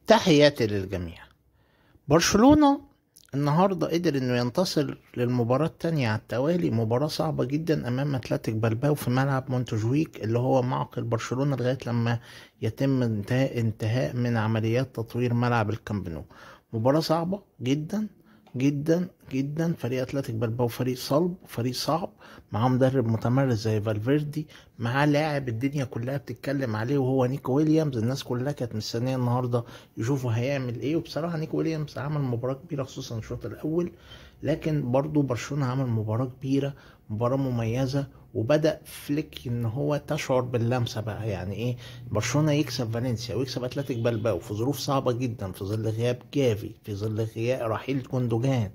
تحياتي للجميع. برشلونة النهاردة قدر انه ينتصر للمباراة التانية على التوالي، مباراة صعبة جدا امام اتلتيك بلباو في ملعب مونتجويك اللي هو معقل برشلونة لغاية لما يتم انتهاء من عمليات تطوير ملعب الكامب نو. مباراة صعبة جدا جدا جدا. فريق اتلتيك بلباو فريق صلب، فريق صعب، معاه مدرب متمرس زي فالفيردي، معاه لاعب الدنيا كلها بتتكلم عليه وهو نيكو ويليامز. الناس كلها كانت مستنيه النهارده يشوفوا هيعمل ايه، وبصراحه نيكو ويليامز عمل مباراه كبيره خصوصا الشوط الاول. لكن برضو برشلونه عمل مباراه كبيره، مباراه مميزه، وبدأ فليك ان هو تشعر باللمسه بقى. يعني ايه برشلونه يكسب فالنسيا ويكسب اتلتيك بلباو في ظروف صعبه جدا، في ظل غياب جافي، في ظل غياب رحيل كوندوجان،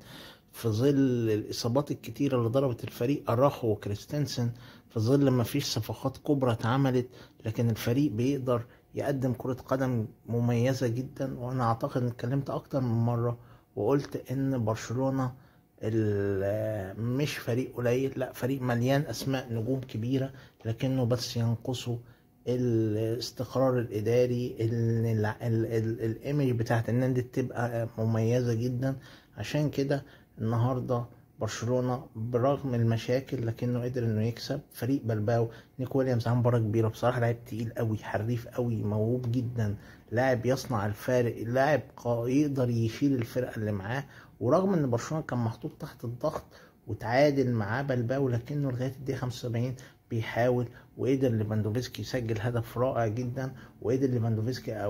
في ظل الاصابات الكتيره اللي ضربت الفريق اراخو وكريستنسن، في ظل ما فيش صفقات كبرى اتعملت. لكن الفريق بيقدر يقدم كرة قدم مميزة جدا. وانا اعتقد ان اتكلمت اكتر من مرة وقلت ان برشلونة مش فريق قليل، لا فريق مليان اسماء نجوم كبيرة، لكنه بس ينقصه الاستقرار الاداري، الايمج بتاعت النادي تبقى مميزة جدا. عشان كده النهارده برشلونة برغم المشاكل لكنه قدر انه يكسب فريق بلباو. نيكو ويليامز عمل مباراة كبيرة بصراحة، لاعب تقيل قوي، حريف قوي، موهوب جدا، لاعب يصنع الفارق، لاعب يقدر يشيل الفرقة اللي معاه. ورغم ان برشلونة كان محطوط تحت الضغط وتعادل معاه بلباو، لكنه لغاية الدقيقة 75 بيحاول، وقدر ليفاندوفسكي يسجل هدف رائع جدا، وقدر ليفاندوفسكي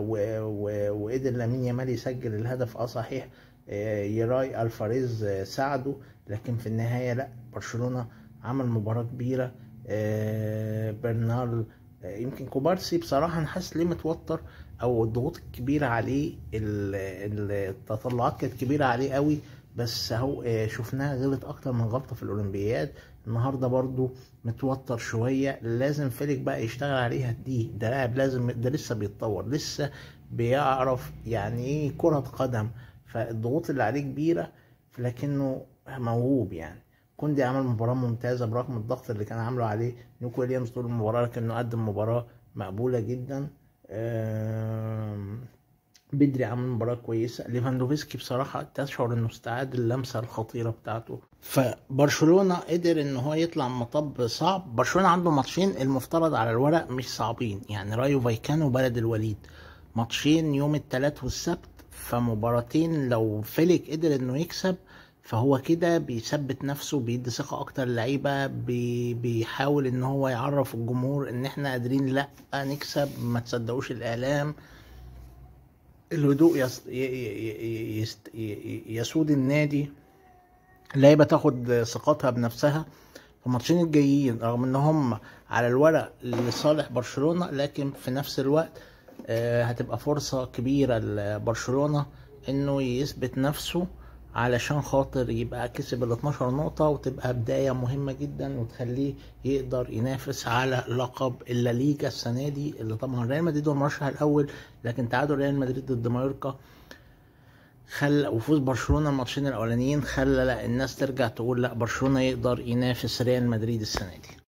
وقدر لامين يامال يسجل الهدف صحيح. يراي الفاريز ساعده، لكن في النهاية لا، برشلونة عمل مباراة كبيرة. برنال يمكن كوبارسي بصراحة أنا حاسس ليه متوتر، أو الضغوط الكبيرة عليه، التطلعات كانت كبيرة عليه قوي. بس هو شفناه غلط أكتر من غلطة في الأولمبياد. النهاردة برضو متوتر شوية، لازم فيليك بقى يشتغل عليها. ده لاعب لازم، ده لسه بيتطور، لسه بيعرف يعني ايه كرة قدم، فالضغوط اللي عليه كبيرة، لكنه موهوب يعني. كوندي عمل مباراة ممتازة برغم الضغط اللي كان عامله عليه نيكو ويليامز طول المباراة، لكنه قدم مباراة مقبولة جدا. بدري عمل مباراة كويسة. ليفاندوفسكي بصراحة تشعر انه استعاد اللمسة الخطيرة بتاعته. فبرشلونة قدر ان هو يطلع مطب صعب. برشلونة عنده ماتشين المفترض على الورق مش صعبين، يعني رايو فايكانو وبلد الوليد، ماتشين يوم الثلاث والسبت. فمباراتين لو فيليك قدر انه يكسب فهو كده بيثبت نفسه، بيدي ثقة اكتر للعيبة، بيحاول ان هو يعرف الجمهور ان احنا قادرين لا نكسب، ما تصدقوش الاعلام. الهدوء يسود النادي، اللعيبة تاخد ثقتها بنفسها. الماتشين الجايين رغم ان هم على الورق لصالح برشلونة، لكن في نفس الوقت هتبقى فرصة كبيرة لبرشلونة انه يثبت نفسه، علشان خاطر يبقى كسب ال 12 نقطة، وتبقى بداية مهمة جدا وتخليه يقدر ينافس على لقب الليجا السنة دي، اللي طبعا ريال مدريد هو المرشح الأول. لكن تعادل ريال مدريد ضد مايوركا وفوز برشلونة الماتشين الأولانيين خلى لا الناس ترجع تقول لا برشلونة يقدر ينافس ريال مدريد السنة دي.